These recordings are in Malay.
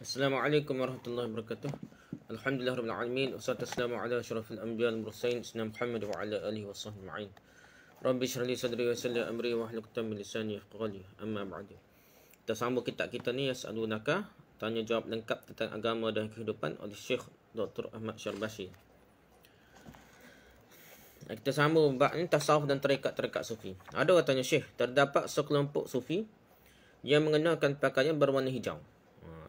Assalamualaikum warahmatullahi wabarakatuh. Alhamdulillah rabbil alamin wassalatu wassalamu ala asyrafil anbiya wal mursalin sayyidina Muhammad wa ala alihi washabbihi ajma'in. Rabbi shrah li sadri wa yassir li amri wa hlul 'uqdatam min lisani yafqahu qawli. Amma ba'du. Kita sambung kitab kita ni Yas'alunaka, tanya jawab lengkap tentang agama dan kehidupan oleh Syekh Dr. Ahmad Syarbashi. Kita sambung bab ni tasawuf dan tarekat-tarekat sufi. Ada orang tanya Syekh, terdapat sekelompok sufi yang mengenakan pakaian berwarna hijau.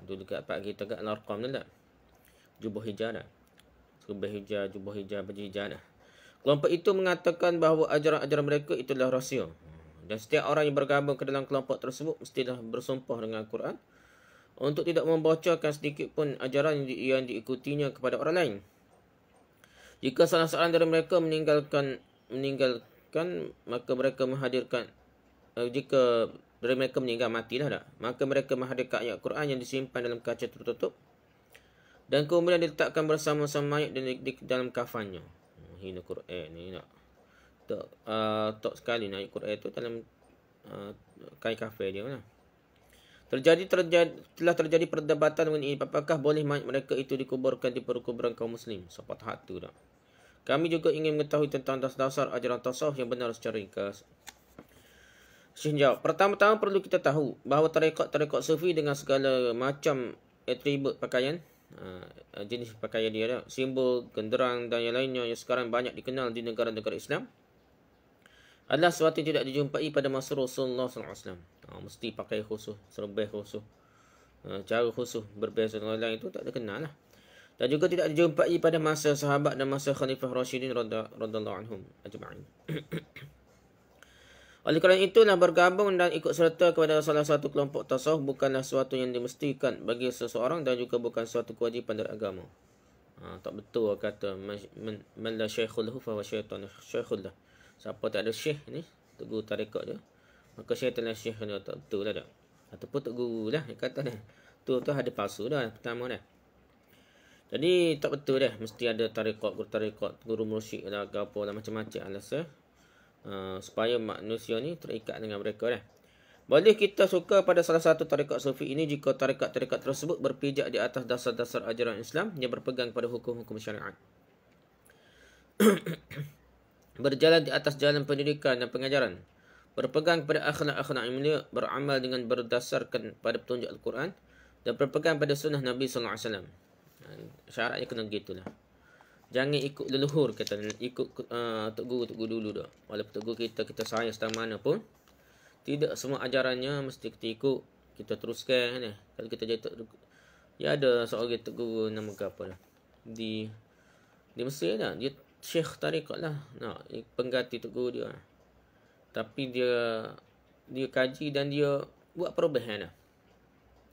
Dulu dekat pak kita kat Al-Arqam ni tak? Jubah hijau dah. Serba hijau, jubah hijau, baju hijau dah. Kelompok itu mengatakan bahawa ajaran-ajaran mereka itulah rahsia. Dan setiap orang yang bergabung ke dalam kelompok tersebut mestilah bersumpah dengan Al-Quran untuk tidak membocorkan sedikit pun ajaran yang diikutinya kepada orang lain. Jika salah seorang dari mereka meninggalkan maka mereka menghadirkan jika dari mereka meninggal matilah tak, maka mereka menghadirkan ayat Quran yang disimpan dalam kaca tertutup dan kemudian diletakkan bersama-sama mayat di dalam kafannya. Hina Quran ni nak tok sekali nak ayat Quran tu dalam kain kafan dia lah. Telah terjadi perdebatan mengenai apakah boleh mayat mereka itu dikuburkan di perkuburan kaum muslim. Siapa tahap tu tak? Kami juga ingin mengetahui tentang dasar-dasar ajaran tasawuf yang benar secara ringkas. Syekh jawab, pertama-tama perlu kita tahu bahawa tarekat sufi dengan segala macam atribut pakaian, jenis pakaian dia, simbol, genderang dan yang lainnya yang sekarang banyak dikenal di negara-negara Islam adalah sesuatu yang tidak dijumpai pada masa Rasulullah SAW. Mesti pakai khusus, serba khusus, cara khusus berbeza dengan lain itu tak dikenal lah. Dan juga tidak dijumpai pada masa sahabat dan masa Khalifah Rashidin radhiyallahu anhum ajma'in. Oleh kerana itulah bergabung dan ikut serta kepada salah satu kelompok tasawuf bukanlah sesuatu yang dimestikan bagi seseorang dan juga bukan suatu kewajipan dari agama. Tak betul kata man la syaikhul lahu fa huwa syaitan syaikhul lah. Siapa tak ada syekh ni, tok guru tarekat dia, maka syaitan lah syekh dia, tak betul lah tak. Ataupun tok guru lah dia kata dah. Tu ada palsu dah pertama dah. Jadi tak betul dah, mesti ada tarekat, guru mursyid lah, apa lah macam-macam alasan. Supaya manusia ni terikat dengan mereka dah. Boleh kita suka pada salah satu tarekat sufi ini jika tarekat-tarekat tersebut berpijak di atas dasar-dasar ajaran Islam yang berpegang pada hukum-hukum syariat. Berjalan di atas jalan pendidikan dan pengajaran. Berpegang pada akhlak-akhlak yang mulia, beramal dengan berdasarkan pada petunjuk Al-Quran dan berpegang pada sunnah Nabi SAW. Syaratnya kena gitulah. Jangan ikut leluhur kata, ikut tok guru dulu dah. Walaupun tok guru kita sayang setang mana pun, tidak semua ajarannya mesti kita ikut, kita teruskan ni. Kalau kita jadi tok ya ada seorang tok guru nama apa dah. Di Mesir dah, dia syekh tarekat lah. Pengganti tok guru dia. Tapi dia kaji dan dia buat perubahan dah.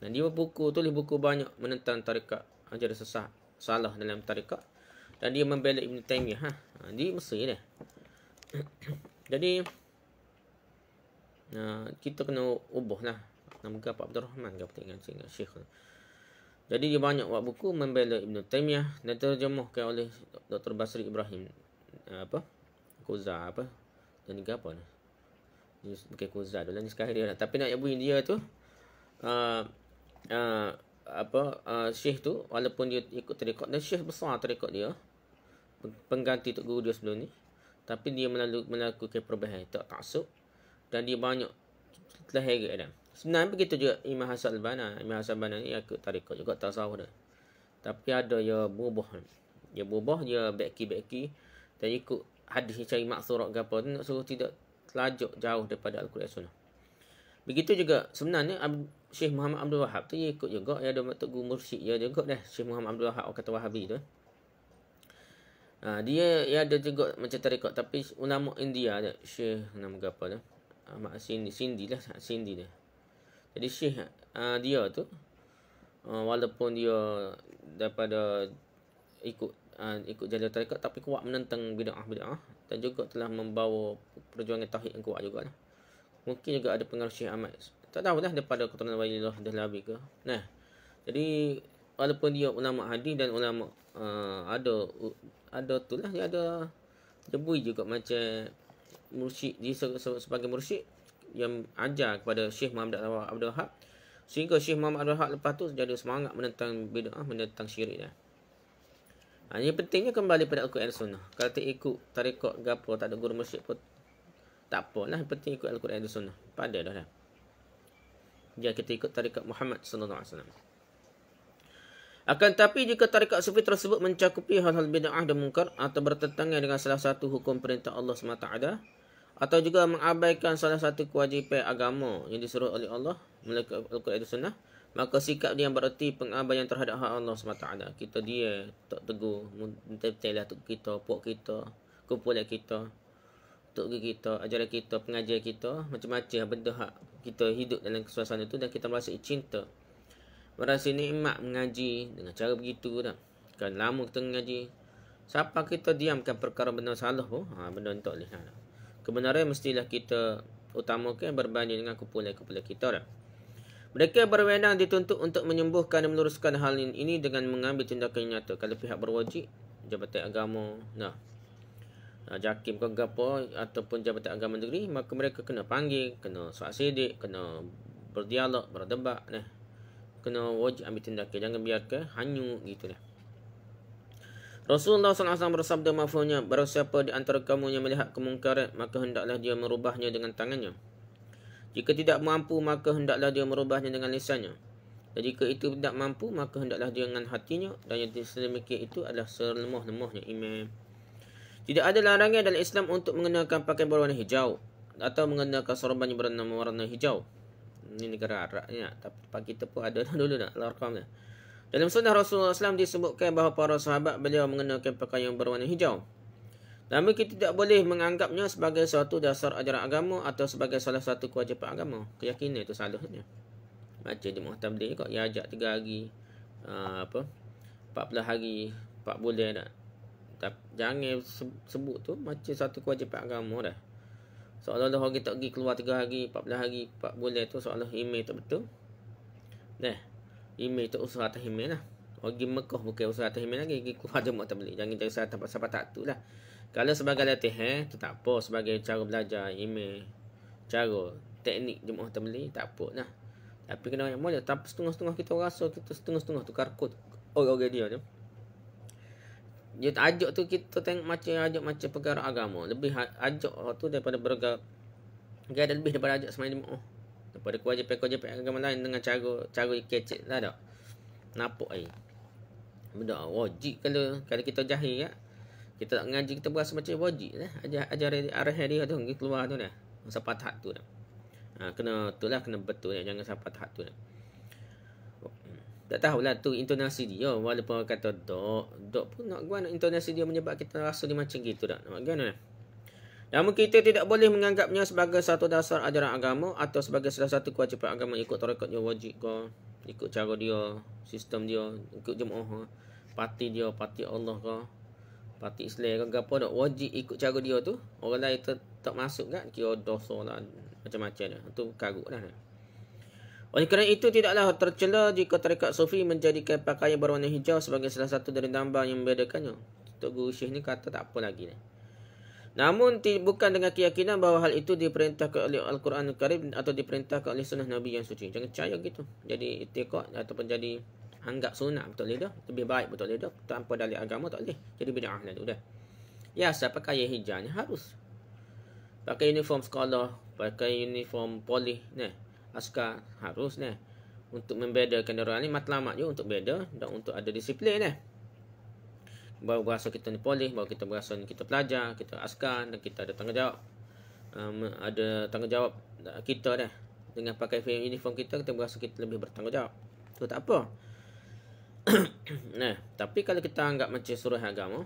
Dan dia tulis buku banyak menentang tarekat, ajaran sesat, salah dalam tarekat. Dan dia membela Ibn Taymiyah. Di Mesir dah. Jadi kita kena ubah lah. Nama ke Pak Abdul Rahman ke apa ingat Syekh. Jadi dia banyak buat buku membela Ibn Taymiyah dan terjemahkan oleh Dr. Basri Ibrahim. Kuza apa. Dan juga apa ni. Dia bukan Kuza dulu ni sekarang dia. Tapi nak bunyi dia tu Syekh tu walaupun dia ikut tarekat dan Syekh besar tarekat dia, pengganti tok guru dia sebelum ni, tapi dia melakukan perubahan, tak taksub dan dia banyak telah heret dah. Sebenarnya begitu juga Imam Hasan al-Banna. Imam Hasan al-Banna ni ikut tarekat juga tasawuf dah. Tapi ada dia berubah. Dia beki dan ikut hadis cari maksurat ke apa tu, nak suruh tidak terlajuk jauh daripada Al-Quran Sunnah. Begitu juga sebenarnya Syekh Muhammad Abdul Wahab tu dia ikut juga, dia ada tok guru mursyid dia juga dah, Syekh Muhammad Abdul Wahab kata Wahabi tu. Dia ada juga macam tarekat, tapi ulama India ada Syekh nama apa dah, Ahmad Sindi lah. Jadi Syekh dia tu walaupun dia daripada ikut jalan tarekat, tapi kuat menentang bid'ah dan juga telah membawa perjuangan tauhid yang kuat juga lah. Mungkin juga ada pengaruh Syekh Ahmad, tak tahu lah daripada keturunan Walillah Dahlawi ke. Jadi walaupun dia ulama hadis dan ulama ada tu lah, dia ada jebui juga macam mursyid dia sebagai mursyid yang ajar kepada Syekh Muhammad Abdul Wahab Sehingga Syekh Muhammad Abdul Wahab lepas tu jadi semangat menentang bid'ah, menentang syirik dah. Yang pentingnya kembali pada Al-Quran dan Sunnah. Kalau tak ikut tarekat gapo, tak ada guru mursyid pun tak apalah, yang penting ikut Al-Quran dan Sunnah. Pada dah. Jangan kita ikut tarekat Muhammad sallallahu alaihi wasallam. Akan tapi jika tarekat sufi tersebut mencakupi hal-hal bid'ah dan munkar atau bertentangan dengan salah satu hukum perintah Allah SWT, atau juga mengabaikan salah satu kewajipan agama yang disuruh oleh Allah melalui Al-Quran dan Sunnah, maka sikap dia bererti pengabaian terhadap hak Allah SWT. Kita dia tak tegur, betul-betul lah untuk kita, puak kita, kumpulan kita, untuk kita, ajaran kita, pengajar kita, macam-macam benda hak kita hidup dalam suasana itu dan kita merasa cinta, merasa nikmat mengaji dengan cara begitu dah. Kan lama kita mengaji, siapa kita diamkan perkara benda salah pun, benda tak boleh. Kebenaran mestilah kita utamakan berbanding dengan kumpulan-kumpulan kita dah. Mereka berwenang dituntut untuk menyembuhkan dan meluruskan hal ini dengan mengambil tindakan yang nyata. Kalau pihak berwajib, jabatan agama, JAKIM ke apa ataupun jabatan agama negeri, maka mereka kena panggil, kena soal sidik, kena berdialog, berdebat, kena wajib ambil tindakan. Jangan biarkan hanyut gitu dah. Rasulullah SAW bersabda mafhumnya, barang siapa di antara kamu yang melihat kemungkaran, maka hendaklah dia merubahnya dengan tangannya. Jika tidak mampu, maka hendaklah dia merubahnya dengan lisannya. Dan jika itu tidak mampu, maka hendaklah dia dengan hatinya. Dan yang sedemikian itu adalah selemah-lemahnya iman. Tidak ada larangan dalam Islam untuk mengenakan pakaian berwarna hijau atau mengenakan sorban yang berwarna hijau. Ini negara Arab ya, tapi kita pun ada dulu dah larqam dah. Dalam sunnah Rasulullah SAW disebutkan bahawa para sahabat beliau mengenakan pakaian yang berwarna hijau. Namun kita tidak boleh menganggapnya sebagai suatu dasar ajaran agama atau sebagai salah satu kewajipan agama. Keyakinan itu salahnya. Macam di Mu'tabligh kok dia ajak 3 hari 14 hari 4 bulan dah. Jangan sebut tu macam satu kewajipan agama dah. Seolah-olah orang kita pergi keluar 3 hari 14 hari 4 bulan tu seolah email tak betul. Email tu usaha atas email lah. Orang pergi Mekah bukan usaha atas email lagi, pergi keluar Jemaah Tabligh. Jangan jadi usaha tempat tak tu lah. Kalau sebagai latihan tu tak apa, sebagai cara belajar email, cara teknik Jemaah Tabligh tak apa lah. Tapi kena yang boleh, tapi setengah-setengah kita rasa kita setengah-setengah tukar kod orang-orang dia tu. Dia ajak tu kita tengok ajak macam perkara agama. Lebih ajak tu daripada beragam. Dia ada lebih daripada ajak semain jemaah. Daripada kewajipan agama lain dengan cara kecek lah tak. Nampak air. Benda wajib kalau kita jahil ya. Kita tak ngaji kita berasa macam wajib lah. Ajar arah dia tu keluar tu dah. Sampai tahap tu dah. Kena betul ya. Jangan sampai tahap tu dah. Tak tahulah tu intonasi dia. Walaupun orang kata dok pun nak guna intonasi dia menyebab kita rasa dia macam gitu dah. Nak guna. Namun kita tidak boleh menganggapnya sebagai satu dasar ajaran agama atau sebagai salah satu kewajipan agama. Ikut tarekat dia wajib ke, ikut cara dia, sistem dia, ikut jemaah, parti dia, parti Allah ke, parti Islam ke apa tak wajib ikut cara dia tu. Orang lain tak masuk kan, kira dosa lah macam-macam dah. Itu karut dah. Oleh kerana itu tidaklah tercela jika tarekat sufi menjadikan pakaian berwarna hijau sebagai salah satu dari gambar yang membedakannya. Tok Guru Syekh ni kata tak apa lagi dah. Namun bukan dengan keyakinan bahawa hal itu diperintahkan oleh Al-Quran Al-Karim atau diperintahkan oleh sunnah Nabi yang suci. Jangan percaya gitu. Jadi itikad ataupun jadi anggap sunnah betul dah. Lebih baik betul dah. Tanpa dalil agama tak boleh. Jadi bid'ah lah tu dah. Ya, siapa pakai hijau ni harus pakai uniform sekolah, pakai uniform polis askar harus untuk membedakan orang ni matlamat je untuk beda dan untuk ada disiplin baru berasa kita ni polis, baru kita berasa ni kita pelajar, kita askar dan kita ada tanggungjawab. Ada tanggungjawab kita dengan pakai uniform kita berasa kita lebih bertanggungjawab. Tu tak apa. Tapi kalau kita anggap macam suruh agama,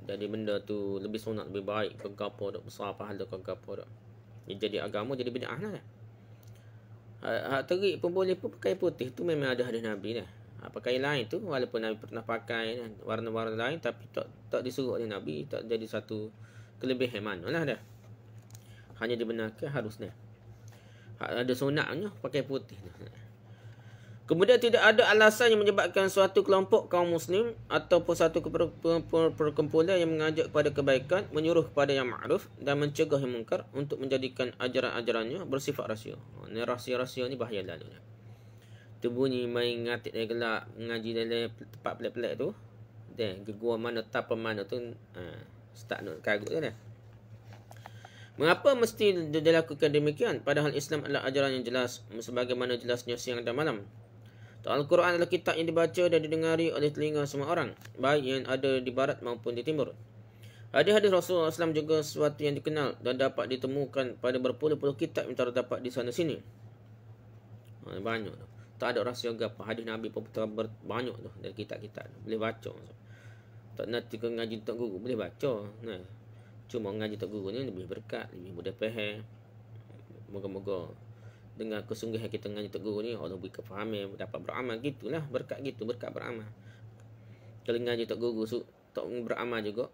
jadi benda tu lebih sunat, lebih baik ke apa dak besar pahala ke apa dak. Jadi agama jadi bid'ah lah. Hak terik pun boleh pun pakai putih tu memang ada hadis Nabi pakai lain tu walaupun Nabi pernah pakai warna-warna lain tapi tak disuruh oleh Nabi, tak jadi satu kelebihan manalah dah. Hanya dibenarkan harus ada sunatnya pakai putih. Kemudian tidak ada alasan yang menyebabkan suatu kelompok kaum muslim ataupun satu perkumpulan yang mengajak kepada kebaikan, menyuruh kepada yang ma'ruf dan mencegah yang munkar untuk menjadikan ajaran-ajarannya bersifat rahsia. Rahsia-rahsia ni bahaya lalu. Tu bunyi main ngatik dia gelak ngaji dalam tempat pelik-pelik tu. Deh, ke gua mana tapa mana tu start nak kagut tu dah. Mengapa mesti dilakukan demikian? Padahal Islam adalah ajaran yang jelas sebagaimana jelasnya siang dan malam. Al-Quran adalah kitab yang dibaca dan didengari oleh telinga semua orang, baik yang ada di barat maupun di timur. Hadis-hadis Rasulullah SAW juga sesuatu yang dikenal dan dapat ditemukan pada berpuluh-puluh kitab yang terdapat di sana sini. Banyak tu. Tak ada rahsia apa. Hadis Nabi pun banyak tu dari kitab-kitab. Boleh baca. Tak nanti ke ngaji tak guru boleh baca. Nah. Cuma ngaji tak guru ni lebih berkat, lebih mudah faham. Moga-moga dengan kesungguhan kita ngaji tak guru ni Allah beri kefahaman, dapat beramal gitulah, berkat gitu, berkat beramal. Kalau ngaji tak guru tak beramal juga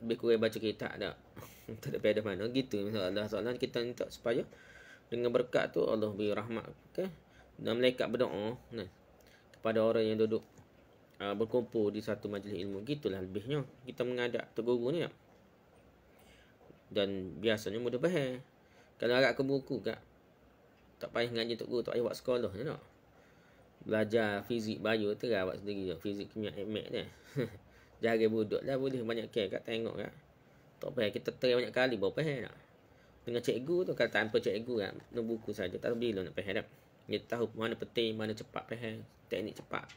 lebih kurang baca kitab dak. Tak ada pada mana gitu. Soalan kita minta supaya dengan berkat tu Allah beri rahmat ke dan malaikat berdoa kepada orang yang duduk berkumpul di satu majlis ilmu. Gitulah lebihnya kita mengadap tak guru ni. Dan biasanya mudah faham. Kalau agak ke buku tak payah ngaji tok guru, tak payah buat sekolah je nak. Belajar fizik bio tu buat sendiri je. Fizik kimia mat ni. Jaga budak lah boleh banyak kek tengok tak payah kita try banyak kali baru faham nak. Dengan cikgu tu kalau tanpa cikgu nak buku saja tak bila nak faham dak. Dia tahu mana penting, mana cepat faham, teknik cepat.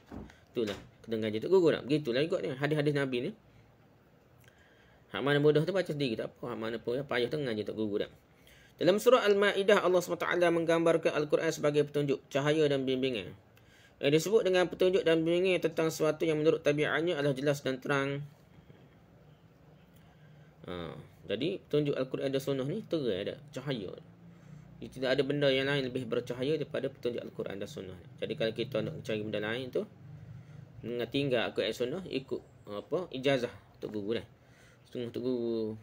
Itulah kena ngaji tok guru nak. Begitulah ikut ni hadis-hadis Nabi ni. Hak mana mudah tu baca sendiri tak apa. Hak mana pun payah tu ngaji tak guru dah. Dalam surah Al-Ma'idah Allah SWT menggambarkan Al-Quran sebagai petunjuk, cahaya dan bimbingan. Yang disebut dengan petunjuk dan bimbingan tentang sesuatu yang menurut tabiatnya adalah jelas dan terang. Jadi petunjuk Al-Quran dan Sunnah ni terang ada cahaya. Jadi, tidak ada benda yang lain lebih bercahaya daripada petunjuk Al-Quran dan Sunnah. Jadi kalau kita nak cari benda lain tu, tinggal Al-Quran dan Sunnah ikut ijazah untuk guru dah. Setengah tu guru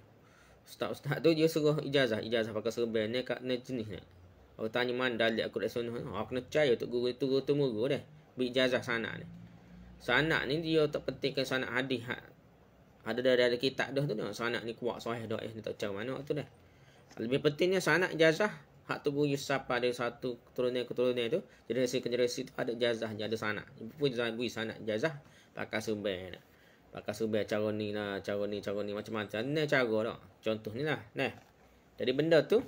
Ustaz tu dia suruh ijazah pakai serban ni kat ni jenis ni. Orang tanya mana dalil Al-Quran Sunnah. Kena percaya tu guru turun-temurun dah. Beri ijazah sanak ni. Sanak ni dia tak pentingkan sanak hadis ada dari kitab dah tu dah. Sanak ni kuat sahih dah ni tak tahu mana tu dah. Lebih pentingnya sanak ijazah hak tu guru siapa ada satu keturunan tu generasi tu ada ijazah ada sanak. Pun beri sanak ijazah pakai serban. Pakai subah cara ni macam-macam. Ni cara dah. Contoh ni lah. Nah. Jadi benda tu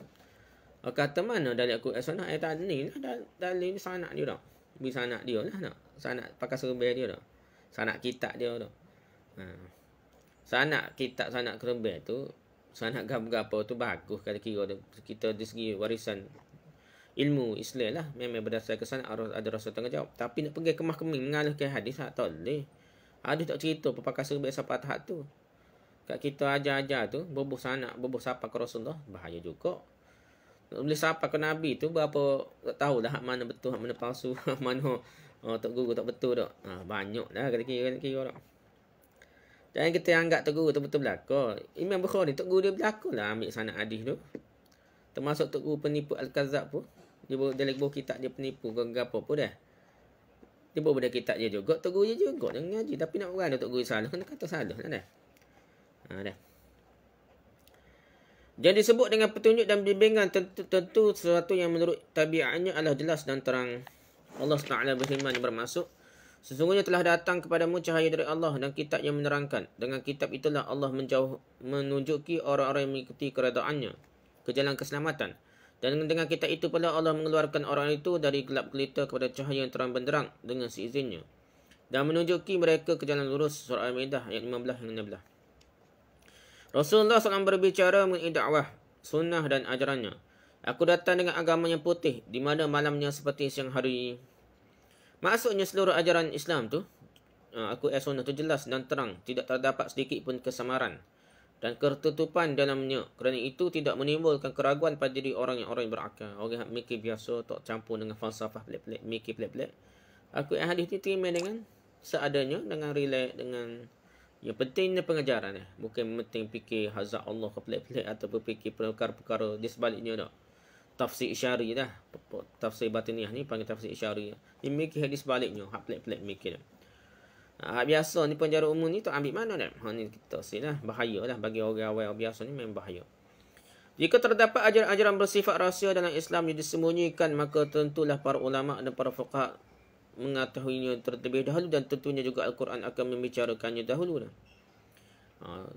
kata mana dari aku Sunnah tak ni lah dalil sanak dia dah. Beri sanak dia lah nak. Sanak pakai subah dia dah. Sanak kitab dia dah. Sanak kitab sanak kerba tu sanak apa tu bagus kalau kira kita dari segi warisan ilmu Islam lah. Memang berdasarkan sanak ada rasa tanggungjawab. Tapi nak pergi kemah-kemih mengalahkan hadis tak boleh. Hadis tak cerita pakai serban siapa tahap tu. Kat kita ajar-ajar tu bubuh sanak, bubuh siapa ke Rasulullah, bahaya juga. Nak boleh siapa ke Nabi tu berapa tak tahulah hak mana betul, hak mana palsu, hak mana tak guru tak betul dak. Banyak dah kira dak. Dan kita anggap tak guru tu betul belaka. Imam Bukhari tak guru dia belaka lah ambil sanak hadis tu. Termasuk tak guru penipu Al-Kazab pun. Dia dalam buku kitab dia penipu ke apa pun dah. Dia buat benda kitab dia juga, tak guru dia juga dia ngaji. Tapi nak berani tak guru salah, kena kata salah lah dah. Dah. Jadi disebut dengan petunjuk dan bimbingan tentu sesuatu yang menurut tabiatnya adalah jelas dan terang. Allah SWT berfirman yang bermaksud, sesungguhnya telah datang kepadamu cahaya dari Allah dan kitab yang menerangkan. Dengan kitab itulah Allah menunjuki orang-orang yang mengikuti keradaannya ke jalan keselamatan. Dan dengan kitab itu pula Allah mengeluarkan orang itu dari gelap gelita kepada cahaya yang terang benderang dengan seizinnya. Dan menunjuki mereka ke jalan lurus. Surah Al-Ma'idah ayat 15 hingga 16. Rasulullah SAW berbicara mengenai dakwah, sunnah dan ajarannya. Aku datang dengan agama yang putih, di mana malamnya seperti siang hari. Maksudnya seluruh ajaran Islam tu, aku sunnah tu jelas dan terang. Tidak terdapat sedikit pun kesamaran dan ketertutupan dalamnya. Kerana itu tidak menimbulkan keraguan pada diri orang yang berakal. Orang yang mikir biasa, tak campur dengan falsafah pelik-pelik, mikir pelik-pelik. Aku hadis ni terima dengan seadanya, dengan relax, dengan yang pentingnya pengajaran. Bukan penting fikir hazard Allah ke pelik-pelik atau berfikir perkara-perkara di sebaliknya dah. Tafsir isyari dah. Tafsir batiniah ni panggil tafsir isyari. Dia mikir hadis sebaliknya, hak pelik-pelik mikir dah. Biasa ni penjara umum ni tak ambil mana dah. Ni kita silah bahaya lah bagi orang awal biasa ni memang bahaya. Jika terdapat ajaran-ajaran bersifat rahsia dalam Islam yang disembunyikan, maka tentulah para ulama dan para fuqaha mengetahuinya terlebih dahulu, dan tentunya juga Al-Quran akan membicarakannya dahulu dah.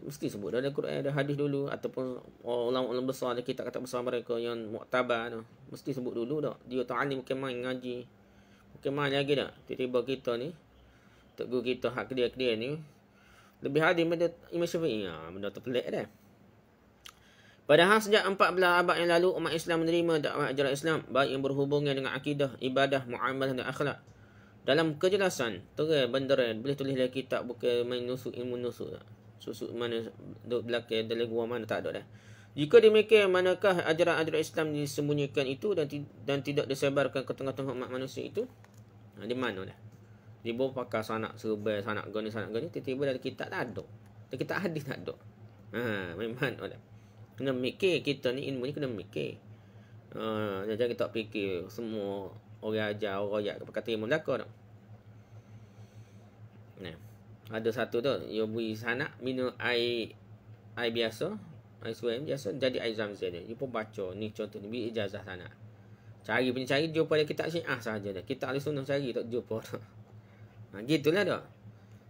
Mesti sebut dalam Quran, ada hadis dulu, ataupun ulama-ulama besar, ada kitab-kitab besar mereka yang muktabar dah. Mesti sebut dulu dah. Dia ta'alim bukan main ngaji. Bukan main lagi dah. Tiba-tiba kita ni, tok guru kita hak kedia-kedia ni lebih hadis daripada Imam Syafi'i. Benda tu pelik dah. Padahal sejak 14 abad yang lalu umat Islam menerima dakwah ajaran Islam baik yang berhubungan dengan akidah, ibadah, muamalah dan akhlak. Dalam kejelasan, terang benderang, boleh tulis dalam kitab, bukan main nusuk ilmu nusuk tak. Susuk mana duduk belakang dalam gua mana tak ada dah. Jika demikian, manakah ajaran-ajaran Islam disembunyikan itu dan tidak disebarkan ke tengah-tengah umat manusia itu? Di mana dah? Di bawah pakar sanak serba, sanak goni, tiba-tiba dari kitab tak ada. Dari kitab hadis tak ada. Memang dah. Kena mikir, kita ni ilmu ni kena mikir. Jangan kita fikir semua orang ajar, orang royak kata ilmu belaka tak. Nah, ada satu tu, dia beri sanak minum air biasa, air suam biasa, jadi air Zamzam dia. Dia pun baca, ni contoh ni, beri ijazah sanak. Cari jumpa dia kitab Syiah sahaja dah. Kitab Ahli-Sunnah cari tak jumpa dah. Gitulah dah.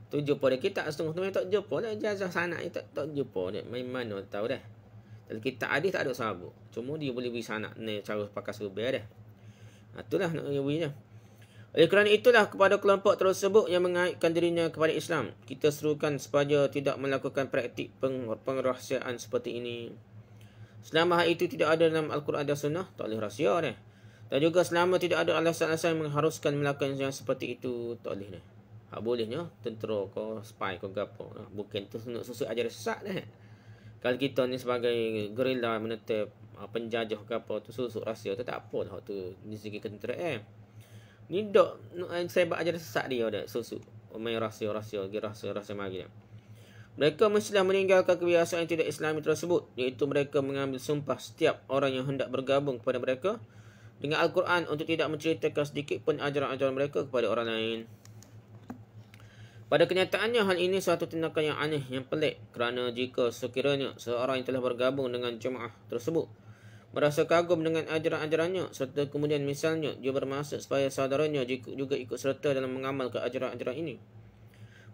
Tu jumpa dia kitab setengah-setengah tak jumpa dah, ijazah sanak ni tak jumpa dia. Main mana tahu dah. Dalam kitab hadis tak ada sabuk. Cuma dia boleh beri sanak ni cara pakai serba dah. Itulah nak beri dah. Oleh kerana itulah, kepada kelompok tersebut yang mengaitkan dirinya kepada Islam, kita serukan supaya tidak melakukan praktik pengrahsiaan seperti ini. Selama hal itu tidak ada dalam Al-Quran dan Sunnah, tak boleh rahsia dah. Dan juga selama tidak ada alasan-alasan yang mengharuskan melakukan yang seperti itu, tak boleh dah. Hak bolehnya tentera ke spy ke gapo. Bukan tu nak susu ajaran sesat dah. Kalau kita ni sebagai gerila menentang penjajah ke apa tu, susuk rahsia tu tak apa dah, tu di segi ketenteraan. Ni dok saya buat ajaran sesat dia dah, susuk main rahsia mari dah. Mereka mestilah meninggalkan kebiasaan yang tidak Islami tersebut, iaitu mereka mengambil sumpah setiap orang yang hendak bergabung kepada mereka dengan Al-Quran untuk tidak menceritakan sedikit pun ajaran-ajaran mereka kepada orang lain. Pada kenyataannya, hal ini suatu tindakan yang aneh, yang pelik, kerana jika sekiranya seorang yang telah bergabung dengan jemaah tersebut merasa kagum dengan ajaran-ajarannya, serta kemudian misalnya dia bermaksud supaya saudaranya juga ikut serta dalam mengamalkan ajaran-ajaran ini,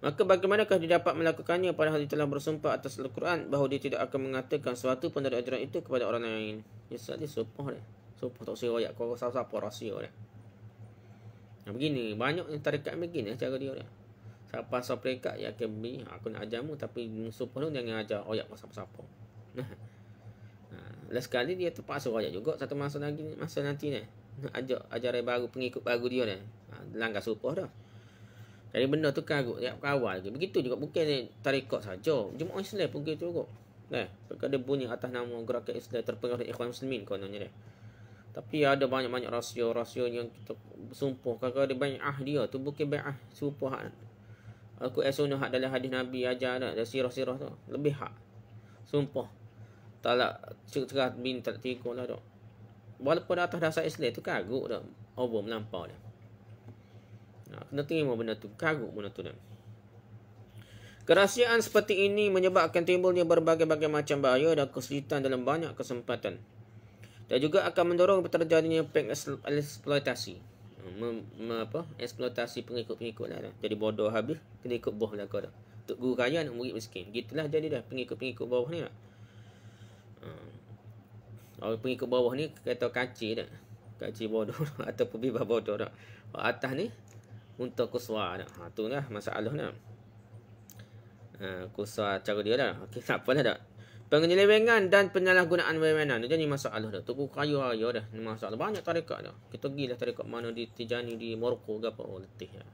maka bagaimanakah dia dapat melakukannya padahal dia telah bersumpah atas Al-Quran bahawa dia tidak akan mengatakan sesuatu pun dari ajaran itu kepada orang lain. Dia sumpah dah. Sumpah tak usah royak kau siapa rahsia dah. Begini, banyak yang tarikat begini cara dia dah. Siapa peringkat yang akan beri, aku nak ajarmu, tapi sumpah tu jangan ajar royak kau siapa-siapa. Last sekali dia terpaksa royak juga satu masa nanti ni. Ajaran baru, pengikut baru dia ni. Langgar sumpah dah. Jadi benda tu karut dia kawal lagi. Begitu juga bukan tarikat saja. Jemaah Islam pun begitu juga. Perkara bunyi atas nama gerakan Islam terpengaruh Ikhwan Muslimin kononnya dia. Tapi ada banyak-banyak rahsia yang kita sumpah. Kalau ada bai'ah dia tu bukan bai'ah sumpah. Aku Sunnah hak dalam hadis Nabi ajar dah, dari sirah-sirah tu. Lebih hak. Sumpah. Talak cerah bin tak tiga lah dah. Walaupun atas dasar Islam tu karut dah. Over melampau dah. Kena terima benda tu. Karut benda tu dah. Kerahsiaan seperti ini menyebabkan timbulnya berbagai-bagai macam bahaya dan kesulitan dalam banyak kesempatan. Dan juga akan mendorong terjadinya eksploitasi. Eksploitasi pengikut-pengikut lah dah. Jadi bodoh habis, kena ikut bawah lah kau dah. Tok guru kaya nak murid miskin. Gitulah jadi dah pengikut-pengikut bawah ni lah. Orang pengikut bawah ni kata kaci dah. Kaci bodoh ataupun bibah bodoh dah. Orang atas ni untuk kuswa dah. Tu lah masalah dah. Kuswa cara dia dah. Okey, tak apalah dah. Penyelewengan dan penyalahgunaan wewenang ni jadi masalah dah. Tu kaya dah. Ni masalah banyak tarekat dah. Kita pergilah tarekat mana di Tijani di Morocco ke apa, letih dah.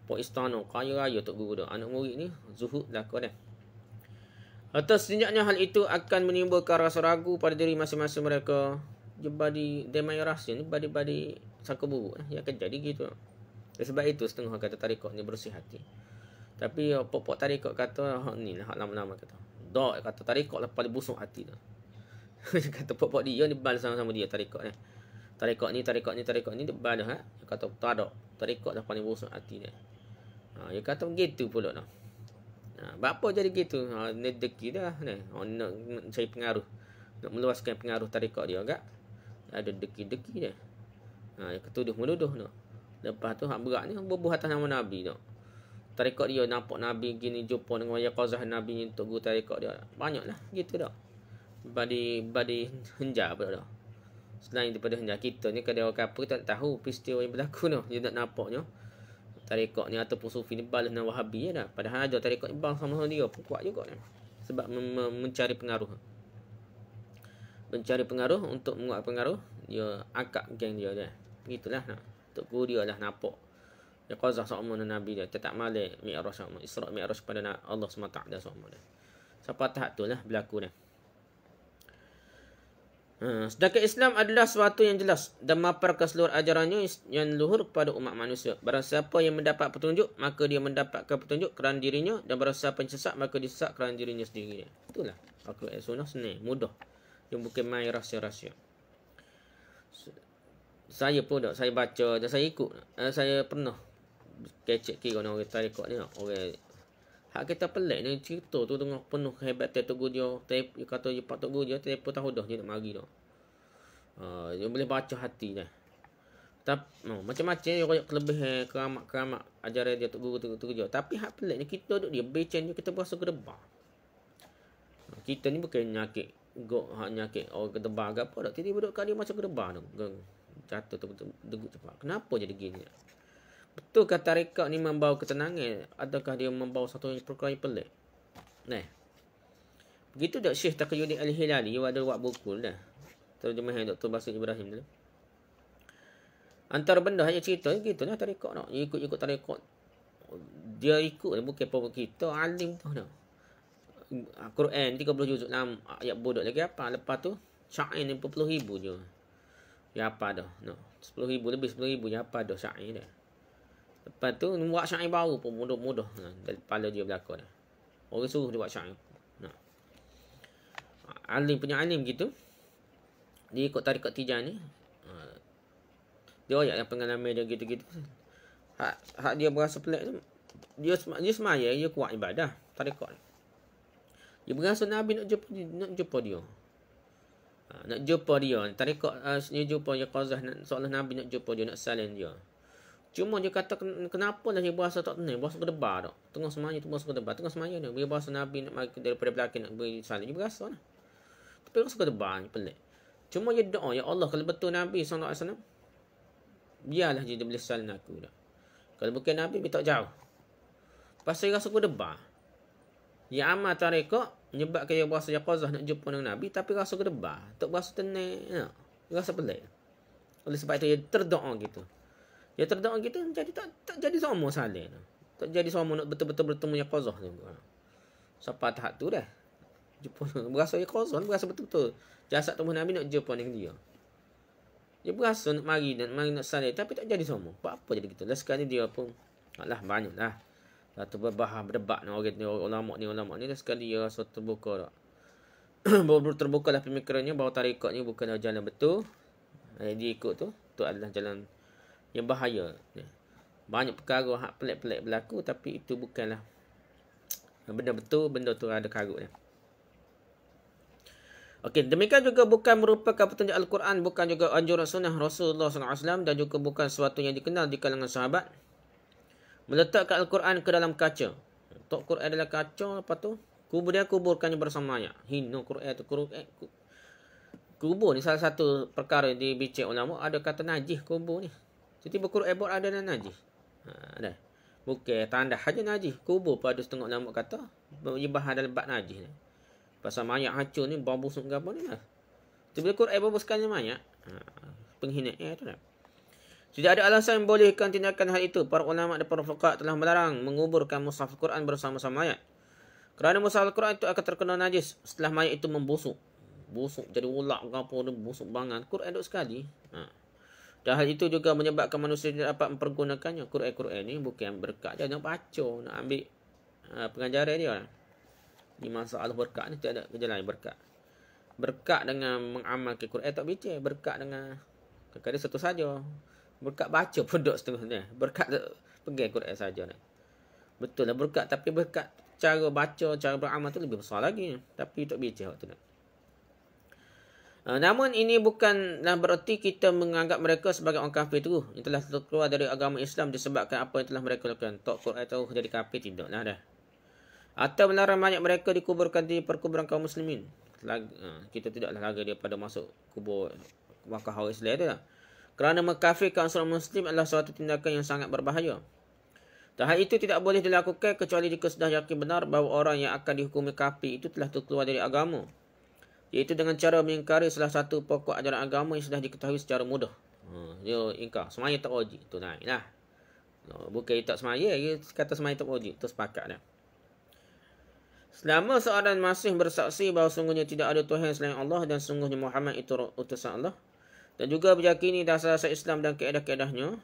Pok istana kaya raya tok guru dah. Anak murid ni zuhud lah kau dah. Atas sejaknya hal itu akan menimbulkan rasa ragu pada diri masing-masing mereka. Jebadi demai rahsia ni badi saka buruk ya akan jadi gitu. Sebab itu setengah kata tarekat ni bersih hati. Tapi pok-pok tarekat kata ni lah hak lama-lama kata. Dok kata tarekat lah paling busuk hati dah. Kata pok-pok dia ni balas sama-sama dia tarekat ni. Tarekat ni dia balas Dia kata tak ada. Tarekat lah paling busuk hati dia. Dia kata begitu pula dah. Bapa jadi gitu. Ni deki dah ni. Nak cari pengaruh. Nak meluaskan pengaruh tarekat dia agak. Ada deki-deki dia. Dia ketuduh menuduh dah. Lepas tu hak berat ni berbuah atas nama Nabi tu. Tarekat dia nampak Nabi gini, jumpa dengan yaqazah Nabi ni untuk guru tarekat dia. Banyaklah gitu dah. Badi henjar pula dah. Selain daripada henjar, kita ni kadang orang kafir tak tahu peristiwa yang berlaku tu. Dia nak nampaknya tarekat ni ataupun sufi ni balas dengan Wahabi je dah. Padahal ada tarekat ni balas sama dia pun kuat juga ni. Sebab mencari pengaruh. Mencari pengaruh untuk menguat pengaruh, dia angkat geng dia dah. Gitulah nak. Untuk guru dia lah nampak yaqazah sama Nabi dia. Tak malik Mi'raj sama. Isra' Mi'raj pada Allah SWT sama dia. Sampai tahap tu lah berlaku dah. Sedangkan Islam adalah sesuatu yang jelas dan maparkan seluruh ajarannya yang luhur kepada umat manusia. Barang siapa yang mendapat petunjuk, maka dia mendapatkan petunjuk kerana dirinya, dan barang siapa yang sesat, maka dia sesat kerana dirinya sendiri. Itulah Al-Quran Sunnah senang, mudah. Yang bukan main rahsia-rahsia. Saya pun tak, saya baca dan saya ikut. Saya pernah kecek kira orang tarekat ni. Orang hak kita pelik ni cerita tu tengah penuh kehebatan Tok Guru dia. Dia kata dia Pak Tok Guru dia telefon tahu dah dia nak mari dah. Dia boleh baca hati dah. Tapi macam-macam dia royak kelebihan keramat-keramat ajaran dia Tok Guru tu dia. Tapi hak pelik ni kita duduk dia becen dia, kita berasa gedebar. Kita ni bukan nyakit hak nyakit orang gedebar ke apa dak. Tiba-tiba duduk kat dia macam gedebar tu. Jatuh tu degut cepat. Kenapa jadi gini? Betulkah tarekat ni membawa ketenangan? Adakah dia membawa satu perkara yang pelik? Nah. Begitu tak Syekh Taqiyuddin Al-Hilali, dia ada buat buku dah. Terjemahan Dr. Basit Ibrahim tu. Antara benda hanya cerita gitulah tarekat nak. Ikut-ikut tarekat. Dia ikut bukan apa kita alim tu dah. Quran 30 juzuk 6 ayat bodoh lagi apa? Lepas tu syair 40,000 je. Ya apa dah? No. 10,000 lebih 10,000 ya apa dah syair dah. Lepas tu buat syair baru pun mudah-mudah. Dari kepala dia belakang dah. Orang suruh dia buat syair. Nah. Alim punya alim gitu. Dia ikut tarekat Tijani. Dia ayat yang pengalaman dia gitu-gitu. Hak dia berasa pelik tu. Dia semaya, dia kuat ibadah tarekat. Dia berasa Nabi nak jumpa dia. Nak jumpa dia. Tarekat dia jumpa yaqazah seolah Nabi nak jumpa dia, nak salam dia. Cuma dia kata kenapa lah dia berasa tak tenang, berasa berdebar tak. Tengah semaya tu berasa berdebar. Tengah semaya ni dia berasa Nabi nak mari daripada belakang nak beri salam. Dia berasa lah. Tapi berasa berdebar ni pelik. Cuma dia doa, ya Allah kalau betul Nabi SAW, biarlah dia boleh salam aku dah. Kalau bukan Nabi, dia tak jauh. Pasal dia rasa berdebar. Dia amal tarekat menyebabkan dia berasa yaqazah nak jumpa dengan Nabi, tapi rasa berdebar. Tak berasa tenang. Dia rasa pelik. Oleh sebab itu dia terdoa gitu. Dia terdoa gitu jadi tak jadi sama saling. Tak jadi sama nak betul-betul bertemu yaqazah tu. Sampai tahap tu dah. Jumpa berasa yaqazah, berasa betul-betul jasad tubuh Nabi nak jumpa dengan dia. Dia berasa nak mari nak saling, tapi tak jadi sama. Apa jadi gitu. Lah sekali dia pun alah banyaklah. Satu berdebat dengan orang ulama ni dah sekali dia rasa terbuka tak. Baru terbukalah pemikirannya bahawa tarekat ni bukanlah jalan betul. Dia ikut tu adalah jalan yang bahaya. Banyak perkara hak pelik-pelik berlaku, tapi itu bukanlah benda betul, benda tu ada karut dia. Okey, demikian juga bukan merupakan petunjuk Al-Quran, bukan juga anjuran sunnah Rasulullah SAW, dan juga bukan sesuatu yang dikenal di kalangan sahabat. Meletakkan Al-Quran ke dalam kaca. Tok Quran adalah kaca, lepas tu kuburkannya bersama mayat. Hina Quran tu. Kubur ni salah satu perkara yang dibincang ulama, ada kata najis kubur ni. Jadi Quran buat ada najis. Dah. Bukan tanda saja najis. Kubur pun ada setengah ulama kata bahan dalam bab najis ni. Pasal mayat hancur ni bau busuk ke apa ni lah. Jadi Quran babuskannya mayat. Penghinaan tu dah. Tidak ada alasan yang bolehkan tindakan hal itu. Para ulama dan para fuqaha telah melarang menguburkan mushaf Al-Quran bersama-sama mayat. Kerana mushaf Al-Quran itu akan terkena najis setelah mayat itu membusuk. Busuk jadi ulak ke apa, busuk banget. Quran duduk sekali. Dan hal itu juga menyebabkan manusia tidak dapat mempergunakannya. Quran ni bukan berkat dia, nak baca, nak ambil pengajaran dia. Di masalah berkat ni tak ada kerja lain berkat. Berkat dengan mengamalkan Quran tak bincang. Berkat dengan kadang-kadang satu saja. Berkat baca pun duduk setengah ni. Berkat pegang Quran saja ni. Betul lah berkat, tapi berkat cara baca, cara beramal tu lebih besar lagi. Tapi tak bincang waktu ni. Namun ini bukanlah bererti kita menganggap mereka sebagai orang kafir tu. Yang telah keluar dari agama Islam disebabkan apa yang telah mereka lakukan. Tok Quran tahu jadi kafir tidaklah dah. Atau melarang banyak mereka dikuburkan di perkuburan kaum muslimin. Kita tidaklah lagi daripada masuk kubur Makkah orang Islam tu lah. Kerana mengkafirkan seorang muslim adalah suatu tindakan yang sangat berbahaya. Dan hal itu tidak boleh dilakukan kecuali jika sudah yakin benar bahawa orang yang akan dihukumi kafir itu telah keluar dari agama. Iaitu dengan cara mengingkari salah satu pokok ajaran agama yang sudah diketahui secara mudah. Dia ingkar. Semaya tak wajib. Itu naik lah. Bukan tak semaya. Dia kata semaya tak wajib. Itu sepakat dah. Selama seorang masih bersaksi bahawa sungguhnya tidak ada Tuhan selain Allah dan sungguhnya Muhammad itu utusan Allah, dan juga meyakini dasar-dasar Islam dan kaedah-kaedahnya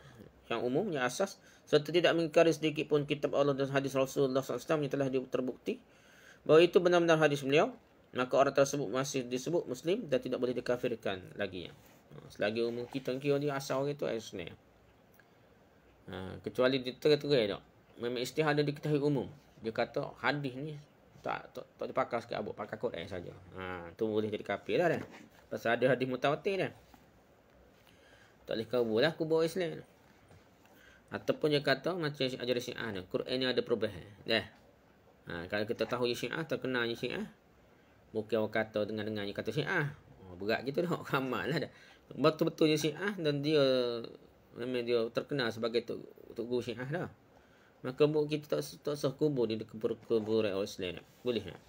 yang umum, yang asas, serta tidak mengingkari sedikit pun kitab Allah dan hadis Rasulullah SAW yang telah terbukti bahawa itu benar-benar hadis beliau, maka orang tersebut masih disebut Muslim dan tidak boleh dikafirkan lagi. Selagi umum kita kira dia asal orang itu Islam. Kecuali dia terai-terai tak. Memang istihad dia diketahui umum. Dia kata hadis ni tak dipakai sikit abuk, pakai Quran saja. Tu boleh jadi kafir dah. Pasal ada hadis mutawatir dah. Tak boleh kubur Islam. Ataupun dia kata macam ajaran Syiah ni, Quran ni ada perubahan. Dah. Kalau kita tahu Syiah, terkenal Syiah. Bukan orang kata dengar-dengar kata Syiah. Berat gitu dah, ramal lah dah. Betul-betulnya Syiah dan dia memang dia terkenal sebagai tok guru Syiah dah. Maka kita tak sah kubur di kuburan orang Islam. Boleh tak?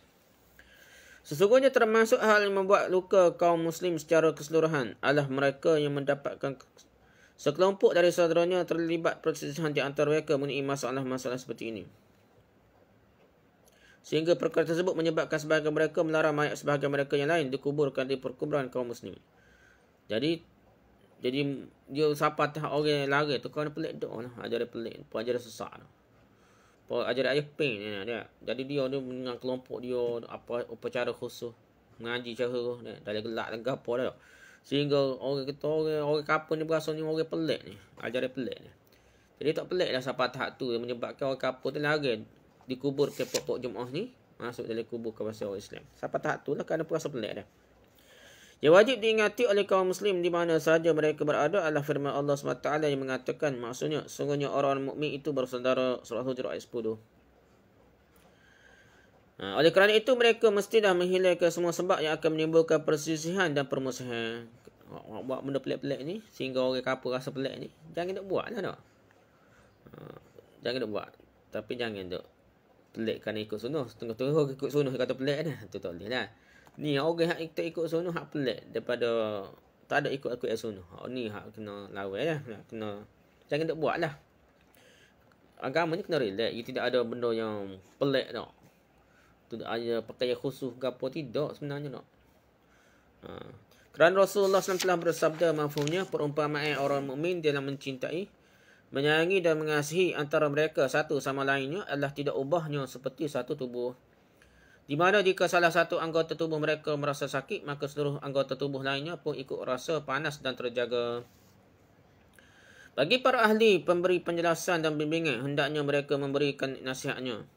Sesungguhnya termasuk hal yang membuat luka kaum muslim secara keseluruhan adalah mereka yang mendapatkan sekelompok dari saudaranya terlibat perselisihan di antara mereka mengenai masalah-masalah seperti ini. Sehingga perkara tersebut menyebabkan sebahagian mereka melarang mayat sebahagian mereka yang lain dikuburkan di perkuburan kaum muslim. Jadi dia siapa tak orang lari tu kerana pelik doa lah. Ajaran pelik, ajaran sesak lah. Ajaran ayah pen dia. Jadi dia dengan kelompok dia apa upacara khusus mengaji cara dalam gelak dan gapo dah. Sehingga orang kata orang kapun ni berasa ni orang pelik ni. Ajaran pelik ni. Jadi tak pelik dah siapa tahap tu yang menyebabkan orang kapun tu lari dikubur ke pokok Jumaah ni masuk dalam kubur kawasan orang Islam. Siapa tahap tu lah kerana berasa pelik dah. Yang wajib diingati oleh kaum muslim di mana sahaja mereka berada adalah firman Allah SWT yang mengatakan, maksudnya sungguhnya orang mukmin itu bersaudara, surah Hujurat ayat 10. Oleh kerana itu mereka mesti dah menghilangkan semua sebab yang akan menimbulkan perselisihan dan permusuhan. Buat benda pelik-pelik ni sehingga orang kapur rasa pelik ni, jangan nak buat lah tak. Jangan nak buat. Tapi jangan nak pelik kerana ikut sunnah. Setengah-tengah ikut sunnah kata pelik dah. Itu tak boleh lah. Ni orang yang tak ikut sunnah hak pelik daripada tak ada ikut sunnah. Ni hak kena lawan lah. Kena jangan nak buat lah. Agama ni kena relax. Ia tidak ada benda yang pelik tak. Tidak ada pakaian khusus ke apa. Tidak sebenarnya tak. Kerana Rasulullah SAW telah bersabda mafhumnya perumpamaan orang mukmin dalam mencintai, menyayangi dan mengasihi antara mereka satu sama lainnya adalah tidak ubahnya seperti satu tubuh. Di mana jika salah satu anggota tubuh mereka merasa sakit, maka seluruh anggota tubuh lainnya pun ikut rasa panas dan terjaga. Bagi para ahli pemberi penjelasan dan bimbingan, hendaknya mereka memberikan nasihatnya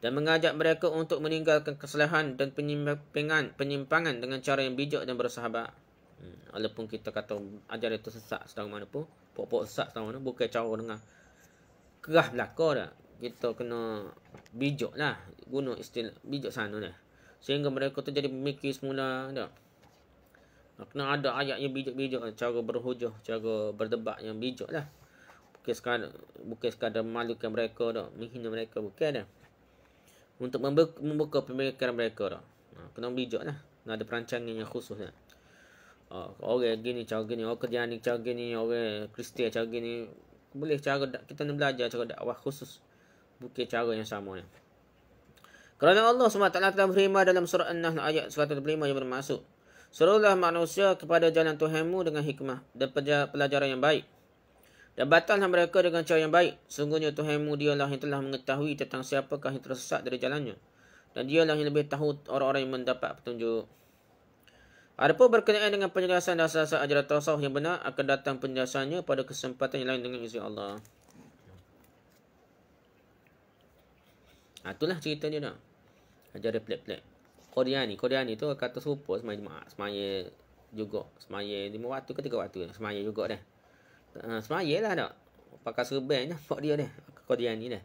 dan mengajak mereka untuk meninggalkan kesalahan dan penyimpangan dengan cara yang bijak dan bersahabat. Walaupun kita kata ajaran itu sesat sedang mana pun, pokok sesat sedang mana, bukan cara dengan kerah belaka dah. Kita kena bijak lah. Guna istilah bijak sana dah. Sehingga mereka tu jadi memikir semula dah. Kena ada ayat yang bijak-bijak. Cara berhujah, cara berdebat yang bijak lah. Bukan sekadar memalukan mereka dah. Menghina mereka, bukan dah. Untuk membuka pemikiran mereka dah. Kena bijak lah. Kena ada perancangan yang khusus lah. Orang gini, cara gini. Orang kerjaan ni, cara gini. Orang Kristian, cara gini. Boleh cara kita nak belajar cara dakwah khusus. Bukan cara yang sama ni. Kerana Allah SWT telah berfirman dalam surah An-Nahl ayat 105 yang bermaksud, suruhlah manusia kepada jalan Tuhanmu dengan hikmah dan pelajaran yang baik. Dan batallah mereka dengan cara yang baik. Sungguhnya Tuhanmu dialah yang telah mengetahui tentang siapakah yang tersesat dari jalannya. Dan dialah yang lebih tahu orang-orang yang mendapat petunjuk. Adapun berkenaan dengan penjelasan dasar-dasar ajaran tasawuf yang benar, akan datang penjelasannya pada kesempatan yang lain dengan izin Allah. Itulah cerita dia dah. Ajaran pelik-pelik. Koreani tu kata serupa semaya jemaah. Semaya juga. Semaya 5 waktu ke 3 waktu. Semaya juga dah. Semaya lah tak. Pakai serban dah. Pak dia dah. Qadian ni dah.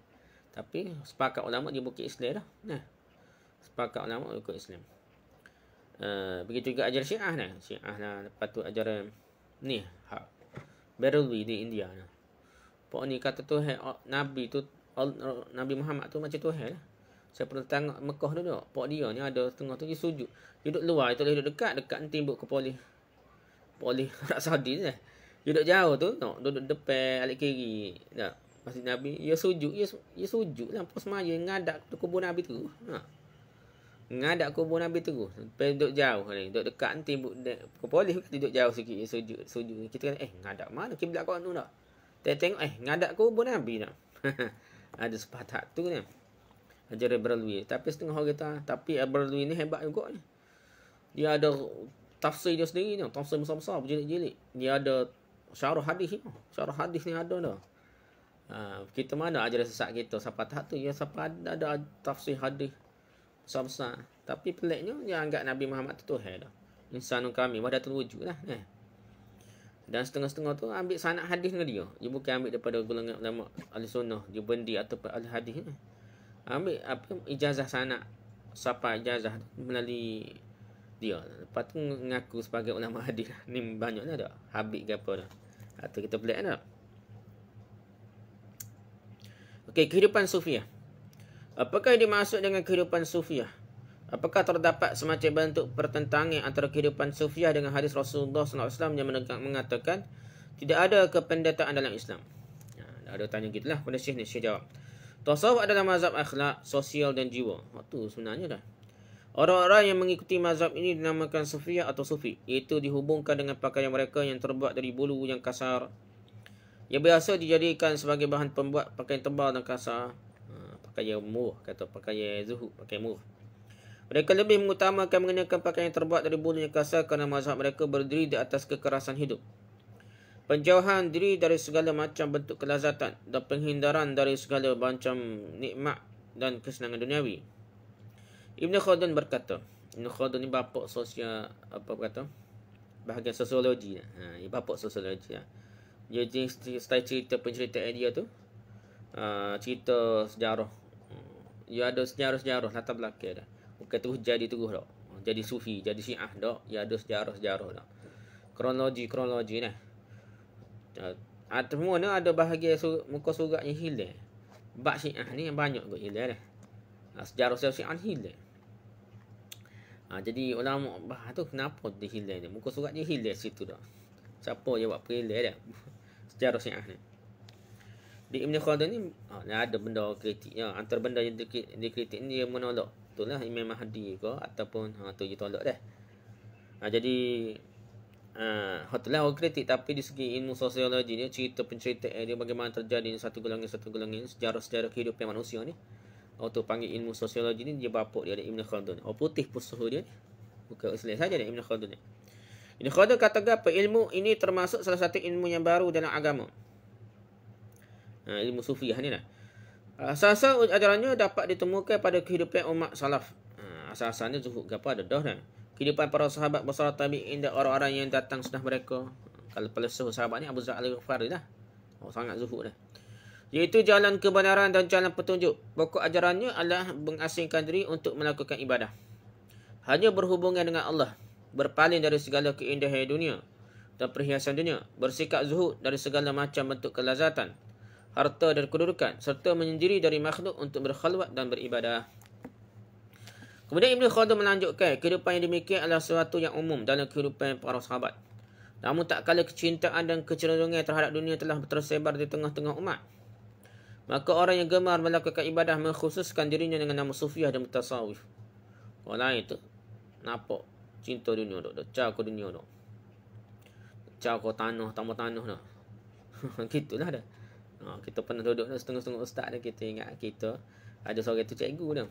Tapi sepakat ulama dia bukit Islam dah. Nah. Sepakat ulama ikut Islam. Begitu juga ajar Syiah dah. Syiah lah. Lepas tu ajaran ni. Berelwi di India lah. Pak ni kata Tuhan Nabi tu, Nabi Muhammad tu macam Tuhan lah. Saya pernah tengok Mekah dulu. Pak dia ni ada setengah tu dia sujud. Duduk luar, dia duduk dekat nanti timbuk ke polis Arab Saudi lah. Duduk jauh tu, duduk depan alik kiri. Tak. Masjid Nabi, dia sujud, dia sujud lah. Pas semaya ngadak tu kubur Nabi tu. Ngadak kubur Nabi tu. Lepas duduk jauh ni, duduk dekat nanti timbuk ke polis, duduk jauh sikit, dia sujud. Kita kata, ngadak mana kiblat kau tu tak? Tengok, ngadak kubur Nabi tak? Ada sepatat tu ni. Ajaran Berelwi. Tapi setengah orang kata, tapi Berelwi ni hebat juga ni. Dia ada tafsir dia sendiri ni. Tafsir besar-besar, berjilid-jilid. Dia ada syarah hadis ni. Syarah hadis ni ada dah. Kita mana ajaran sesat kita. Siapa tak tu, ya siapa ada tafsir hadis besar-besar. Tapi peliknya, dia anggap Nabi Muhammad tu Tuhan dah. Insanun kami, wahdatul wujud lah. Dan setengah-setengah tu ambil sanad hadis dengan dia. Dia bukan ambil daripada golongan ulama ahli sunnah, dia bendi ataupun ahli hadis ni. Ambil ijazah sanad, siapa ijazah melalui dia. Lepas tu mengaku sebagai ulama hadis. Ni banyaklah dah. Habib ke apa dah. Atau kita pelik tak? Okey, kehidupan sufiah. Apakah yang dimaksud dengan kehidupan sufiah? Apakah terdapat semacam bentuk pertentangan antara kehidupan sufiah dengan hadis Rasulullah SAW yang mengatakan tidak ada kependetaan dalam Islam? Ada tanya gitulah pada Syekh ni. Syekh jawab, tasawuf adalah mazhab akhlak, sosial dan jiwa. Waktu sebenarnya dah. Orang-orang yang mengikuti mazhab ini dinamakan sufiah atau sufi. Iaitu dihubungkan dengan pakaian mereka yang terbuat dari bulu yang kasar, yang biasa dijadikan sebagai bahan pembuat pakaian tebal dan kasar. Pakaian murah, kata pakaian zuhud, pakaian murah. Mereka lebih mengutamakan mengenakan pakaian yang terbuat dari bulu yang kasar kerana mazhab mereka berdiri di atas kekerasan hidup, penjauhan diri dari segala macam bentuk kelazatan dan penghindaran dari segala macam nikmat dan kesenangan duniawi. Ibn Khaldun berkata, Ibn Khaldun ni bapa sosial, apa kata, bahagian sosiologi. Dia bapa sosiologi. Dia cerita penceritaan dia tu, cerita sejarah. Dia ada sejarah-sejarah latar belakang dah. Bukan terus jadi terus tak. Jadi sufi, jadi syiah tak. Dia ada sejarah-sejarah tak. Kronologi nah. Semua ni ada bahagian muka surat yang hilang. Bab syiah ni yang banyak kot hilang dah. Sejarah syiah hilang. Jadi ulama tu kenapa dia hilang ni? Muka surat dia hilang situ dah. Siapa yang buat hilang dah? Sejarah syiah ni. Di Ibn Khaldun ni ada benda kritik. Antara benda yang dikritik ni dia menolak. Itulah Imam Mahdi ke ataupun tu dia tolak dah. Jadi itulah orang kritik, tapi di segi ilmu sosiologi dia, cerita penceritaan dia bagaimana terjadi satu golongan sejarah kehidupan manusia ni. Orang tu panggil ilmu sosiologi ni, dia bapak dia ada Ibn Khaldun. Orang putih pun suhu dia ni. Bukan Islam saja ada Ibn Khaldun ni. Ibn Khaldun kata apa? Ilmu ini termasuk salah satu ilmu yang baru dalam agama. Ilmu sufiah ni lah. Asal-asal ajarannya dapat ditemukan pada kehidupan umat salaf. Asal-asalnya zuhud ke apa ada dah dah. Kehidupan para sahabat besar tabi'in dan orang-orang yang datang setelah mereka. Kalau pelasuh sahabat ni Abu Zar al-Ghifari lah. Sangat zuhud dah. Iaitu jalan kebenaran dan jalan petunjuk. Pokok ajarannya adalah mengasingkan diri untuk melakukan ibadah. Hanya berhubungan dengan Allah. Berpaling dari segala keindahan dunia dan perhiasan dunia. Bersikap zuhud dari segala macam bentuk kelazatan, harta dan kedudukan, serta menyendiri dari makhluk untuk berkhalwat dan beribadah. Kemudian Ibn Khaldun melanjutkan, kehidupan yang demikian adalah sesuatu yang umum dalam kehidupan para sahabat. Namun tak kala kecintaan dan kecenderungan terhadap dunia telah tersebar di tengah-tengah umat, maka orang yang gemar melakukan ibadah mengkhususkan dirinya dengan nama sufiah dan mutasawif. Orang lain tu nampak cinta dunia tu, dah ke dunia tu, ke tanah, tambah tanah tu. Gitulah dah. Kita pernah duduk setengah-setengah ustaz dah, kita ingat kita ada seorang tu cikgu dah.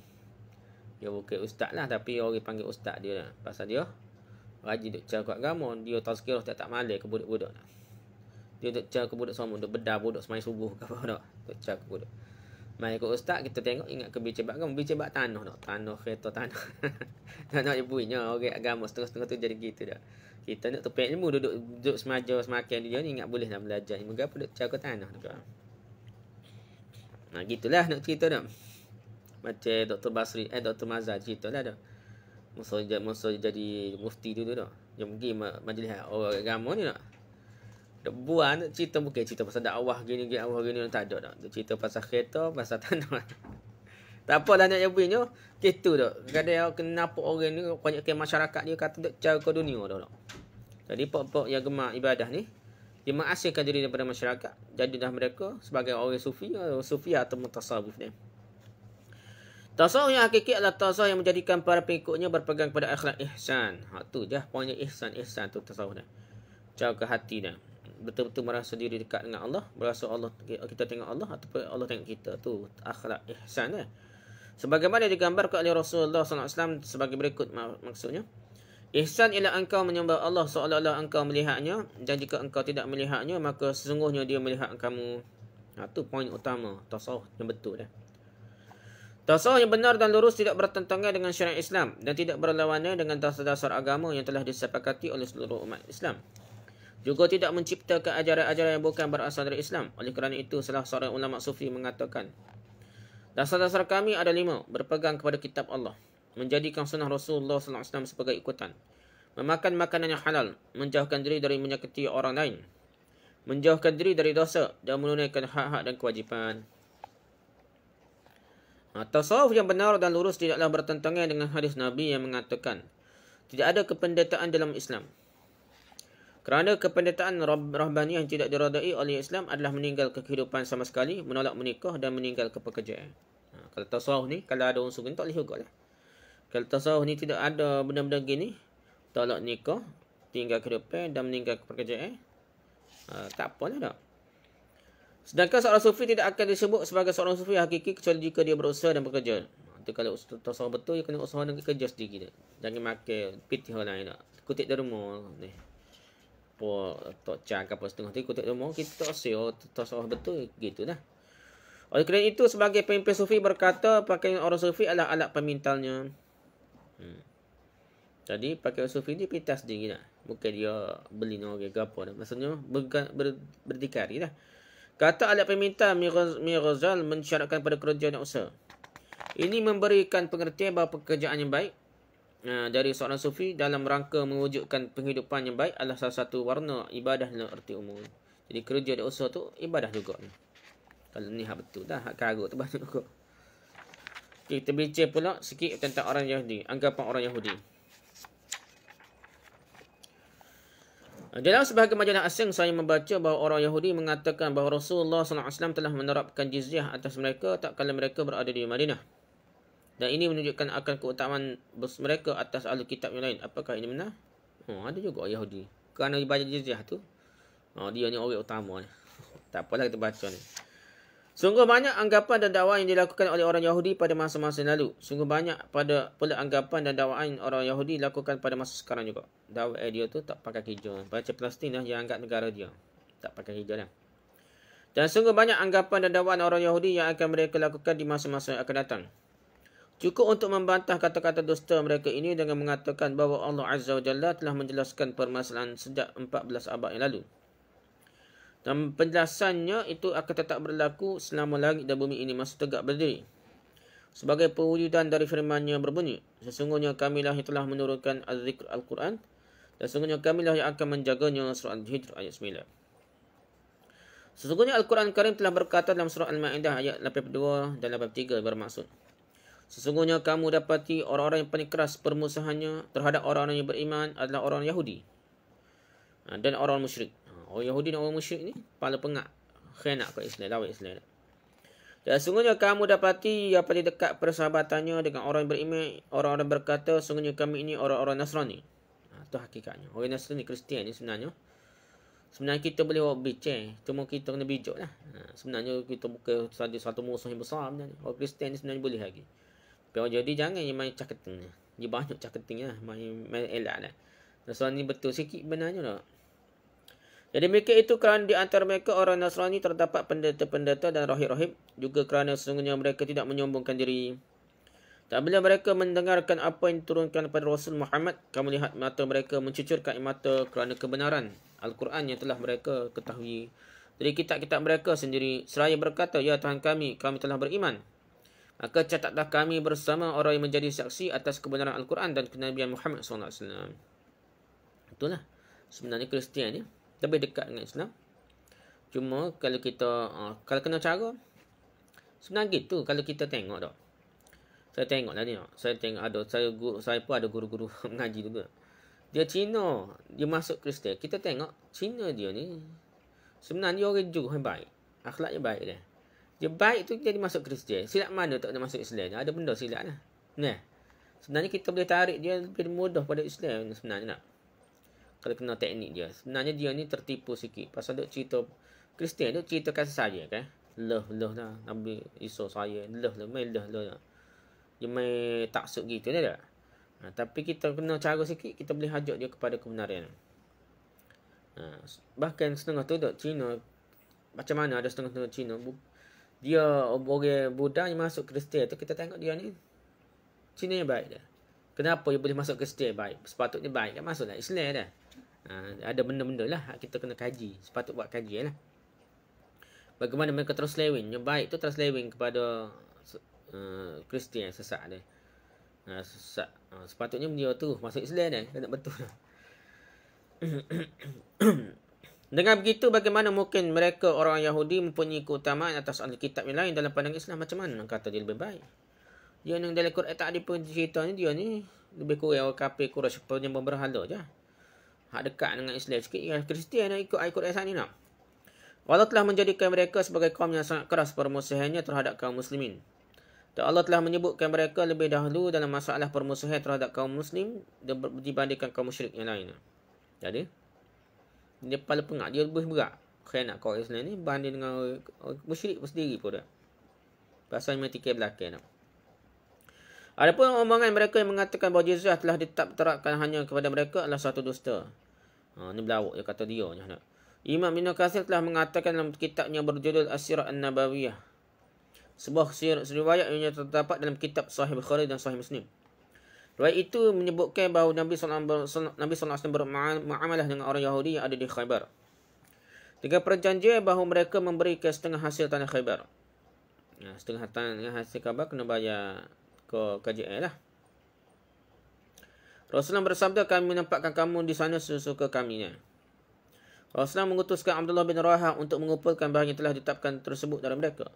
Dia bukan ustaz lah, tapi orang panggil ustaz dia lah. Pasal dia rajin duk cakap agama, dia tazkirah tak malai ke budak-budak. Dia duk cakap ke budak semua, duk bedah budak semai subuh ke apa dak. Duk cakap ke budak. Mai ikut ustaz, kita tengok ingat ke bincang agama. Bincang tanah tak? Tanah, kereta, tanah. Tak nak ibunya orang agama setengah-setengah tu jadi gitu dah. Kita nak topik ilmu, duduk semaja semakin dia ni ingat boleh nak belajar. Mengapa duduk cakap tanah tu? Nah, gitulah nak cerita dah. Macam Dr. Basri, Dr. Mazhar cerita lah dah. Masa jadi mufti dulu dah. Dia pergi majlis orang agama ni nak. Dia buat cerita, bukan cerita pasal dakwah gini tak ada dah. Dia cerita pasal kereta, pasal tanah. Tak apalah nak jawabnya. Gitu dah. Kadang kenapa orang ni banyak masyarakat dia kata duk cara ke dunia dah. Jadi pok-pok yang gemar ibadah ni, dia mengasingkan diri daripada masyarakat. Jadilah mereka sebagai orang sufi atau mutasawwif ni. Tasawuf yang hakiki adalah tasawuf yang menjadikan para pengikutnya berpegang pada akhlak ihsan. Tu je poinnya ihsan tu tasawuf dah. Cara ke hati dah. Betul-betul merasa diri dekat dengan Allah, berasa Allah, kita tengok Allah ataupun Allah tengok kita, tu akhlak ihsan dah. Sebagaimana digambarkan oleh Rasulullah SAW sebagai berikut maksudnya. Ihsan ialah engkau menyembah Allah seolah-olah engkau melihatnya, dan jika engkau tidak melihatnya maka sesungguhnya dia melihat kamu. Tu poin utama tasawuf yang betul dah. Tasawuf yang benar dan lurus tidak bertentangan dengan syariat Islam dan tidak berlawanan dengan dasar-dasar agama yang telah disepakati oleh seluruh umat Islam. Juga tidak menciptakan ajaran-ajaran yang bukan berasal dari Islam. Oleh kerana itu, salah seorang ulama sufi mengatakan, dasar-dasar kami ada 5. Berpegang kepada kitab Allah, menjadikan sunnah Rasulullah SAW sebagai ikutan, memakan makanan yang halal, menjauhkan diri dari menyakiti orang lain, menjauhkan diri dari dosa, dan menunaikan hak-hak dan kewajipan. Tasawuf yang benar dan lurus tidaklah bertentangan dengan hadis Nabi yang mengatakan, tidak ada kependetaan dalam Islam. Kerana kependetaan rahbaniyah yang tidak diradai oleh Islam adalah meninggal kehidupan sama sekali, menolak menikah dan meninggal pekerjaan. Kalau tasawuf ni, kalau ada unsur ni tak boleh juga lah. Kalau tasawuf ni tidak ada benda-benda gini, tolak nikah, tinggal kehidupan dan meninggal pekerjaan, tak apalah tak. Sedangkan seorang sufi tidak akan disebut sebagai seorang sufi hakiki kecuali jika dia berusaha dan bekerja. Itu kalau tasawuf betul, dia kena usaha dan kerja sendiri. Jangan makan pitih lain tak. Kutip dari rumah ni. Tok cak apa setengah tu kutip rumah kita tak usah tasawuf betul gitu dah. Oleh kerana itu sebagai pemimpin sufi berkata pakaian orang sufi adalah alat pemintalnya. Jadi pakaian sufi ni pintas sendiri dah. Bukan dia beli orang ke apa dah. Maksudnya berdikari dah. Kata alat pemintal Mirzal mensyaratkan pada kerja dan usaha. Ini memberikan pengertian bahawa pekerjaan yang baik dari seorang sufi dalam rangka mewujudkan penghidupan yang baik adalah salah satu warna ibadah dalam erti umum. Jadi kerja dan usaha tu ibadah juga ni. Kalau ni hak betul dah, hak karut tu banyak juga. Okay, kita bincang pula sikit tentang orang Yahudi, anggapan orang Yahudi. Dalam sebahagian majalah asing saya membaca bahawa orang Yahudi mengatakan bahawa Rasulullah SAW telah menerapkan jizyah atas mereka tak kala mereka berada di Madinah. Dan ini menunjukkan akan keutamaan mereka atas ahli kitab yang lain. Apakah ini benar? Ada juga orang Yahudi. Kerana dibayar jizyah tu, dia ni orang utama ni. Tak apalah kita baca ni. Sungguh banyak anggapan dan dakwaan yang dilakukan oleh orang Yahudi pada masa-masa lalu. Sungguh banyak pula anggapan dan dakwaan orang Yahudi lakukan pada masa sekarang juga. Dakwah dia tu tak pakai hijau. Baca Palestin lah yang anggap negara dia. Tak pakai hijau lah. Dan sungguh banyak anggapan dan dakwaan orang Yahudi yang akan mereka lakukan di masa-masa yang akan datang. Cukup untuk membantah kata-kata dusta mereka ini dengan mengatakan bahawa Allah Azza wa Jalla telah menjelaskan permasalahan sejak 14 abad yang lalu. Dan penjelasannya itu akan tetap berlaku selama langit dan bumi ini masih tegak berdiri. Sebagai pewujudan dari firman-Nya berbunyi, sesungguhnya kamilah yang telah menurunkan az-zikr Al-Quran, dan sesungguhnya kamilah yang akan menjaganya. Surah Al-Hijr ayat 9. Sesungguhnya Al-Quran Karim telah berkata dalam surah Al-Ma'idah ayat 82 dan 83 bermaksud, sesungguhnya kamu dapati orang-orang yang paling keras permusuhannya terhadap orang-orang yang beriman adalah orang Yahudi dan orang musyrik. Orang Yahudi dan orang musyrik ni kepala pengak, khianat ke Islam, lawan Islam. Dan sungguhnya kamu dapati yang paling dekat persahabatannya dengan orang yang beriman, orang-orang berkata sungguhnya kami ini orang-orang Nasrani. Itu hakikatnya. Orang Nasrani, Kristian ni sebenarnya kita boleh buat bincang, cuma kita kena bijak lah. Sebenarnya kita bukan satu musuh yang besar sebenarnya. Orang Kristian ni sebenarnya boleh lagi. Tapi orang Yahudi jangan yang main caketing ni. Dia banyak caketing lah, main elak lah. Nasrani betul sikit benarnya tak. Jadi demikian itu kerana di antara mereka orang Nasrani terdapat pendeta-pendeta dan rahib-rahib, juga kerana sesungguhnya mereka tidak menyombongkan diri. Tak bila mereka mendengarkan apa yang diturunkan kepada Rasul Muhammad, kamu lihat mata mereka mencucurkan mata kerana kebenaran Al-Quran yang telah mereka ketahui. Dari kitab-kitab mereka sendiri, seraya berkata, ya Tuhan kami telah beriman. Maka catatlah kami bersama orang yang menjadi saksi atas kebenaran Al-Quran dan kenabian Muhammad SAW. Itulah sebenarnya Kristian ni lebih dekat dengan Islam. Cuma kalau kita kalau kena cara, sebenarnya gitu kalau kita tengok tak. Saya tengok lah ni. Saya pun ada guru-guru mengaji juga. Dia Cina, dia masuk Kristian. Kita tengok Cina dia ni sebenarnya orang jujur yang baik. Akhlaknya baik dia. Dia baik tu jadi masuk Kristian. Silap mana tak nak masuk Islam? Ada benda silap lah. Nah. Sebenarnya kita boleh tarik dia lebih mudah pada Islam sebenarnya nak. Kalau kena teknik dia. Sebenarnya dia ni tertipu sikit. Pasal duk cerita Kristian duk cerita kasih saya kan. Lah lah Nabi Isa saya. Main lah. Dia main taksub gitu dah. Tapi kita kena cara sikit, kita boleh hajak dia kepada kebenaran. Bahkan setengah tu duk Cina. Macam mana ada setengah-setengah Cina. Dia orang Buddha yang masuk Kristian tu, kita tengok dia ni Cina yang baik dah. Kenapa dia boleh masuk Kristian baik? Sepatutnya baik kan, masuklah Islam dah. Ada benda-benda lah kita kena kaji. Sepatut buat kajian lah. Bagaimana mereka terus lewing. Yang baik tu terus lewing kepada Kristian sesat dia. Sesat. Sepatutnya dia tu masuk Islam dah. Kena betul. Dengan begitu, bagaimana mungkin mereka orang Yahudi mempunyai keutamaan atas ahli kitab yang lain dalam pandangan Islam? Macam mana kata dia lebih baik? Dia yang dalam Quran tak ada pun cerita ni, dia ni lebih kurang orang kafir Quraisy penyembah berhala je. Hak dekat dengan Islam sikit. Ya, Kristian nak ikut ayat Quran ni nak. Allah telah menjadikan mereka sebagai kaum yang sangat keras permusuhannya terhadap kaum muslimin. Dan Allah telah menyebutkan mereka lebih dahulu dalam masalah permusuhan terhadap kaum muslim dibandingkan kaum musyrik yang lain. Jadi dia kepala pengak, dia lebih berat khianat kaum Islam ni banding dengan musyrik pun sendiri pun dah. Pasal matikai belakang. Adapun omongan mereka yang mengatakan bahawa jizyah telah diterapkan hanya kepada mereka adalah satu dusta. Ni belawak dia kata dia. Imam Ibn Katsir telah mengatakan dalam kitabnya berjudul As-Sirah An-Nabawiyah, sebuah riwayat yang terdapat dalam kitab Sahih Bukhari dan Sahih Muslim. Riwayat itu menyebutkan bahawa Nabi SAW bermuamalah dengan orang Yahudi yang ada di Khaybar, dengan perjanjian bahawa mereka memberikan setengah hasil tanah Khaybar. Setengah tanah hasil Khaybar kena bayar ke KJL lah. Rasulullah bersabda, kami menempatkan kamu di sana sesuka kami. Rasulullah mengutuskan Abdullah bin Rawahah untuk mengumpulkan bahagian yang telah ditetapkan tersebut dari mereka.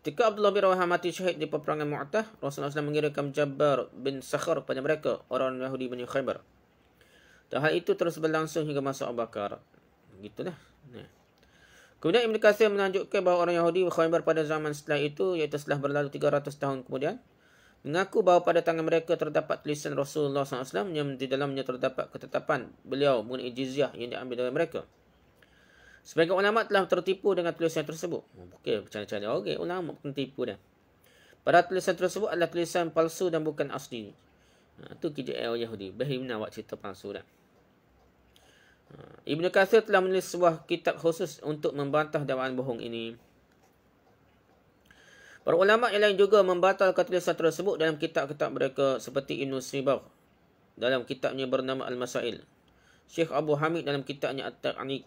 Ketika Abdullah bin Rawahah mati syahid di peperangan Mu'tah, Rasulullah SAW mengirimkan Jabbar bin Sakhar kepada mereka, orang Yahudi Bani Khaybar. Dan hal itu terus berlangsung hingga masa Abu Bakar. Gitulah. Kemudian Ibn Katsir menunjukkan bahawa orang Yahudi Khaybar pada zaman setelah itu, iaitu setelah berlalu 300 tahun kemudian, mengaku bahawa pada tangan mereka terdapat tulisan Rasulullah SAW yang di dalamnya terdapat ketetapan beliau mengenai jizyah yang diambil dari mereka. Sebagian ulama telah tertipu dengan tulisan tersebut. Okey, macam-macam orang ulama pun tertipu dah. Pada tulisan tersebut adalah tulisan palsu dan bukan asli. Itu KJL Yahudi. Bahimna buat cerita palsu dah. Ibn Katsir telah menulis sebuah kitab khusus untuk membantah dakwaan bohong ini. Para ulama yang lain juga membatalkan tulisan tersebut dalam kitab-kitab mereka, seperti Ibn Sibagh dalam kitabnya bernama Al-Masail, Syekh Abu Hamid dalam kitabnya At-Ta'niq,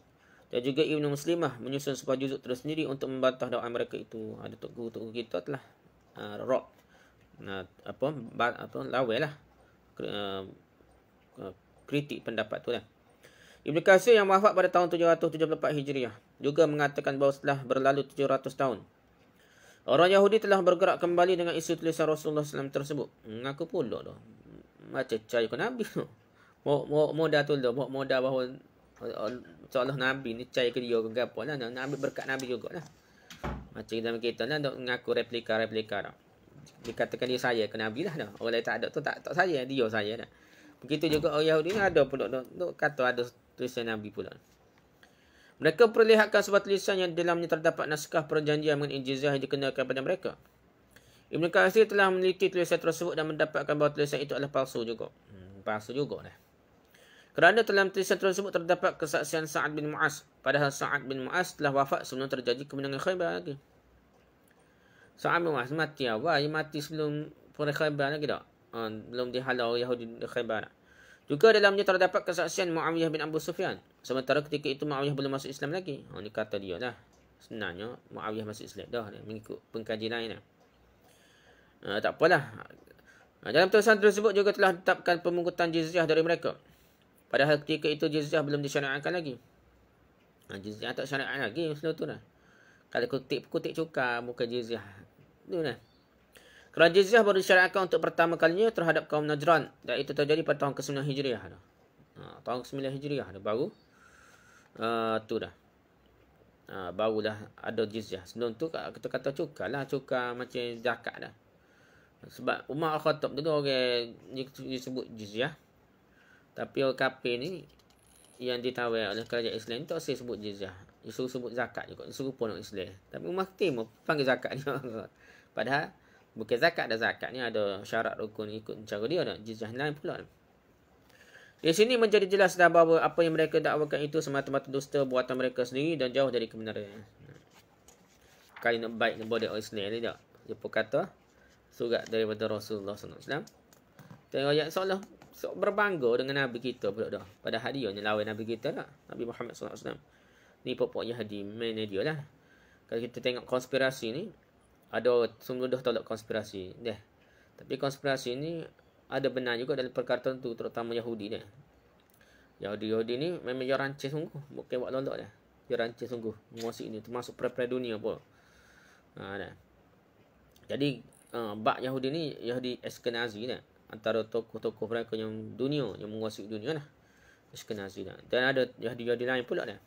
dan juga Ibn Muslimah menyusun sebuah juzuk tersendiri untuk membantah dakwaan mereka itu. Ada tokoh-tokoh kita telah lawai lah kritik pendapat tu lah. Ibn Katsir yang wafat pada tahun 774 Hijriah juga mengatakan bahawa setelah berlalu 700 tahun, orang Yahudi telah bergerak kembali dengan isu tulisan Rasulullah SAW tersebut. Ngaku pula dah. Macam percaya ke Nabi tu. Modal tu dah. Modal bahawa seolah Nabi ni percaya ke dia ke apa lah. Nabi berkat Nabi jugalah. Macam dalam kita lah. Ngaku replika dah. Dikatakan dia saya ke Nabi lah dah. Orang lain tak ada tu tak saya. Dia saya dah. Begitu juga orang Yahudi ni ada pula dah. Kata ada tulisan Nabi pula. Mereka perlihatkan sebuah tulisan yang dalamnya terdapat naskah perjanjian mengenai jizyah yang dikenakan kepada mereka. Ibn Katsir telah meneliti tulisan tersebut dan mendapatkan bahawa tulisan itu adalah palsu juga. Palsu juga dah. Kerana dalam tulisan tersebut terdapat kesaksian Sa'ad bin Mu'az. Padahal Sa'ad bin Mu'az telah wafat sebelum terjadi kemenangan Khaybar lagi. Sa'ad bin Mu'az mati awal. Dia mati sebelum perang Khaybar lagi tak? Belum dihalau Yahudi di Khaybar. Juga dalamnya terdapat kesaksian Muawiyah bin Abu Sufyan. Sementara ketika itu Muawiyah belum masuk Islam lagi. Ini kata dia lah. Sebenarnya Muawiyah masuk Islam dah. Dia mengikut pengkaji lain lah. Tak apalah. Dalam tulisan tersebut juga telah ditetapkan pemungutan jizyah dari mereka. Padahal ketika itu jizyah belum disyariatkan lagi. Jizyah tak syariat lagi. Sebelum tu lah. Kalau kutip cukai bukan jizyah. Itu lah. Kerana jizyah baru disyariatkan untuk pertama kalinya terhadap kaum Najran. Dan itu terjadi pada tahun ke-9 Hijriah. Tahun ke-9 Hijriah baru. Tu dah. Barulah ada jizyah. Sebelum tu kita kata cukai lah. Cukai macam zakat dah. Sebab Umar Al-Khattab tu orang disebut jizyah. Tapi orang kafir ni yang ditawar oleh kerajaan Islam tak saya sebut jizyah. Dia suruh sebut zakat juga. Dia suruh pun orang Islam. Tapi Umar Khattab panggil zakat ni. Padahal bukan zakat dah. Zakat ni ada syarat rukun ikut cara dia dah. Jizyah lain pula. Di sini menjadi jelas dah bahawa apa yang mereka dakwakan itu semata-mata dusta buatan mereka sendiri dan jauh dari kebenaran. Kali nak baik nak bodek orang Islam ni tak. Dia pun kata surat daripada Rasulullah SAW. Tengok ayat seolah berbangga dengan Nabi kita pula dah. Padahal dia ni lawan Nabi kita lah. Nabi Muhammad SAW. Ni pokok Yahudi. Mana dia lah. Kalau kita tengok konspirasi ni. Ada sungguh dah tolak konspirasi. Dah. Tapi konspirasi ni ada benar juga dalam perkara tertentu. Terutama Yahudi ni. Yahudi ni memang dia rancang sungguh. Bukan buat lolok dah. Dia rancang sungguh. Menguasai ni. Termasuk perang dunia pun. Dah. Jadi bak Yahudi ni Yahudi Ashkenazi lah. Antara tokoh-tokoh mereka yang dunia, yang menguasai dunia lah. Ashkenazi lah. Dan ada Yahudi lain pula lah.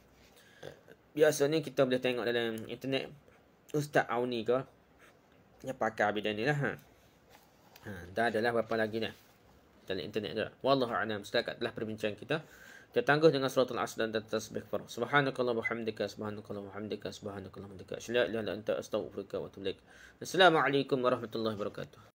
Biasanya kita boleh tengok dalam internet Ustaz Auni ke yang pakar bidang ni lah. Dah adalah berapa lagi dah dalam internet tu lah. Wallahu a'lam. Setakatlah perbincangan kita. Kita tangguh dengan suratul Asr dan tasbih farah. Subhanakallah wa hamdika, subhanakallah wa hamdika, subhanakallah wa hamdika. Asyhadu an la ilaha illa anta astaghfiruka wa atubu ilaik. Assalamualaikum warahmatullahi wabarakatuh.